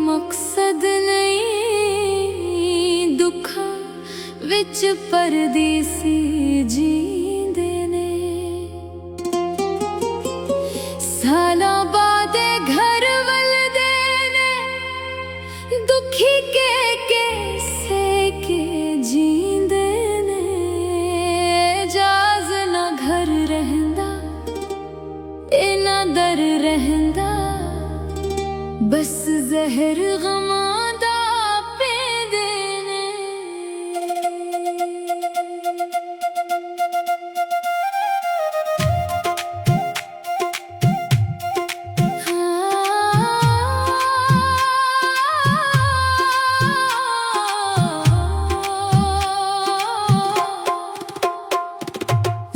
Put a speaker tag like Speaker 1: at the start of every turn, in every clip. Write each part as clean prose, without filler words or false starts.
Speaker 1: मकसद नहीं, दुखा विच परदेसी जींदे ने। साला बादे घर वलदे ने, दुखी के सेके जींदे ने। जाज ना घर रहंदा, इना दर रहंदा, बस जहर गमां दा पींदे ने।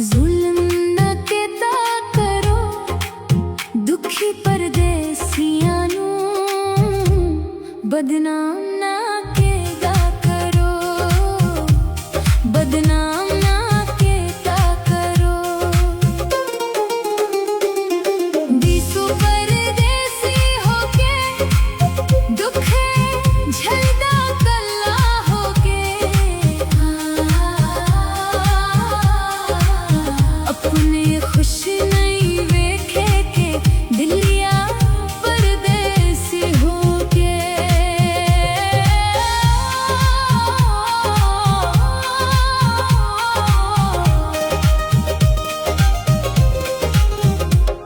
Speaker 1: जुल्म न किता करो दुखी परदेसियां नू, बदनाम ना केदा करो, बदनाम ना केदा करो। दिसो परदेसी होके दुखे झलदा कल्ला होके। अपने खुश नहीं वेखे के दिलिया परदेसी होके।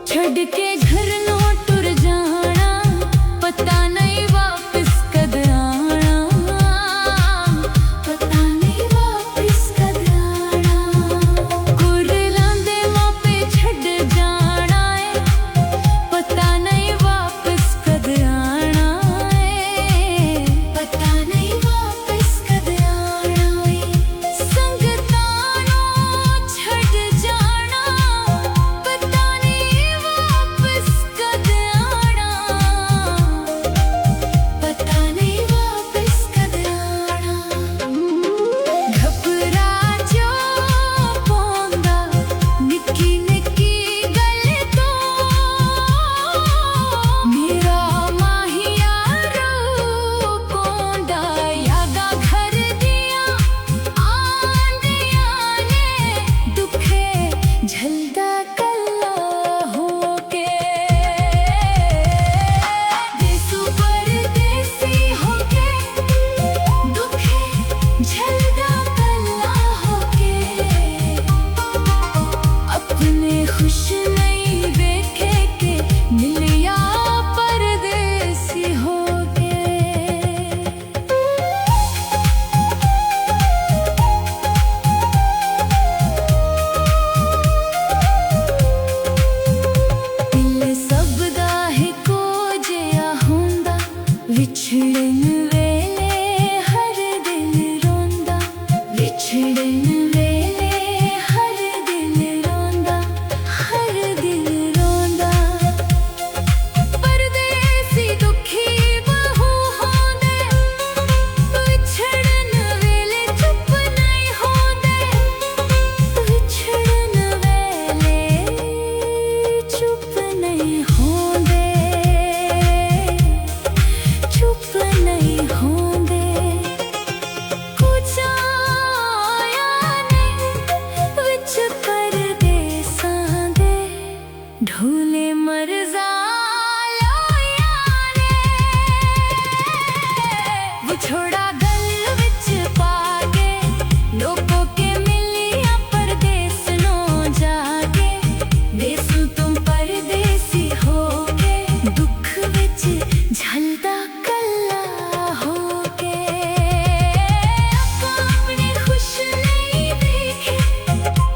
Speaker 1: छड़ के घर नो टुर जाना, पता नहीं वापस कद आना, पता नहीं वापस कद आना। कुरलां दे मापे छड़ जाना है, पता नहीं वापस कद आना है, पता नहीं वापस कद आना है। संगतां नू छड़ जाना, पता नहीं वापस कद आना, पता नहीं वापस कद आना। घबरा जो पौंदा निक्की निक्की गल तो, मेरा माहिया रो पौंदा यादा घर दियां आंदियां ने। दुखे झलदा कल्ला होके। दिसो परदेसी होके दुखे झलदा कल्ला होके। अपने खुश नहीं वेखे के मिलिया परदेसी होके। दिल सब दा हिको जिहा हुंदा, विछड़न वेले हर दिल रोंदा, विछड़न वेले हर दिल रोंदा, हर दिल रोंदा। परदेसी दुखी बहु होंदे, विछड़न वेले चुप नहीं होंदे, विछड़न वेले चुप नहीं होंदे, चुप नहीं होंदे। कुछ आया नहीं विच परदेसां दे, ढोले मरज़ा लाया ने। विछोड़ा गल विच पाके लोगों के मिलिया परदेस नो जाके। बेसु तुम परदेसी होके दुख विच झलदा कल्ला होके। अपने खुश नहीं देखे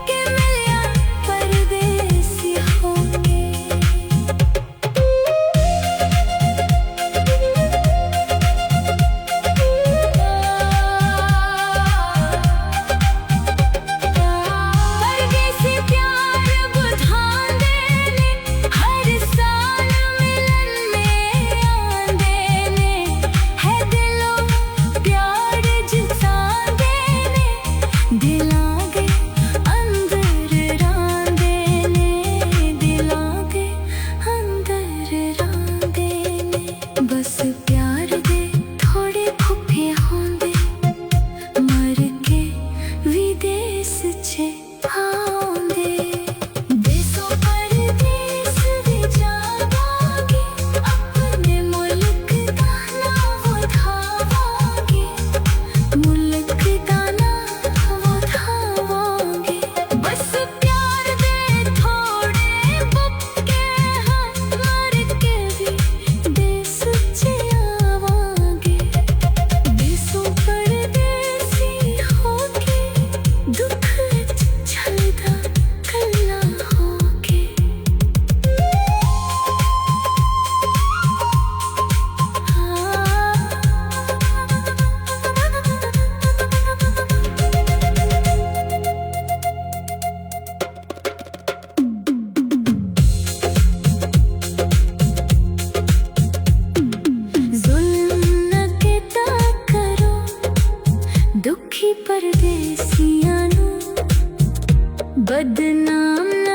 Speaker 1: के मिलिया परदेसी होके। परदेसी प्यार बुधांदे ने, हर साल मिलन में आंदे ने। बस प्यार दे थोड़े भुखे होंदे मर के विदेश छे आंदे देशों परदेश भी जावांगे अपने मुल्क का नाम उठावांगे मुल्क का नाम उठावांगे बस प्यार दे थोड़े भुखे मर के भी देश छे आवांगे देशों परदेसी होके दुख झलदा कल्ला होके जुल्म न केता करो दुखी परदेसियां नू बदनाम न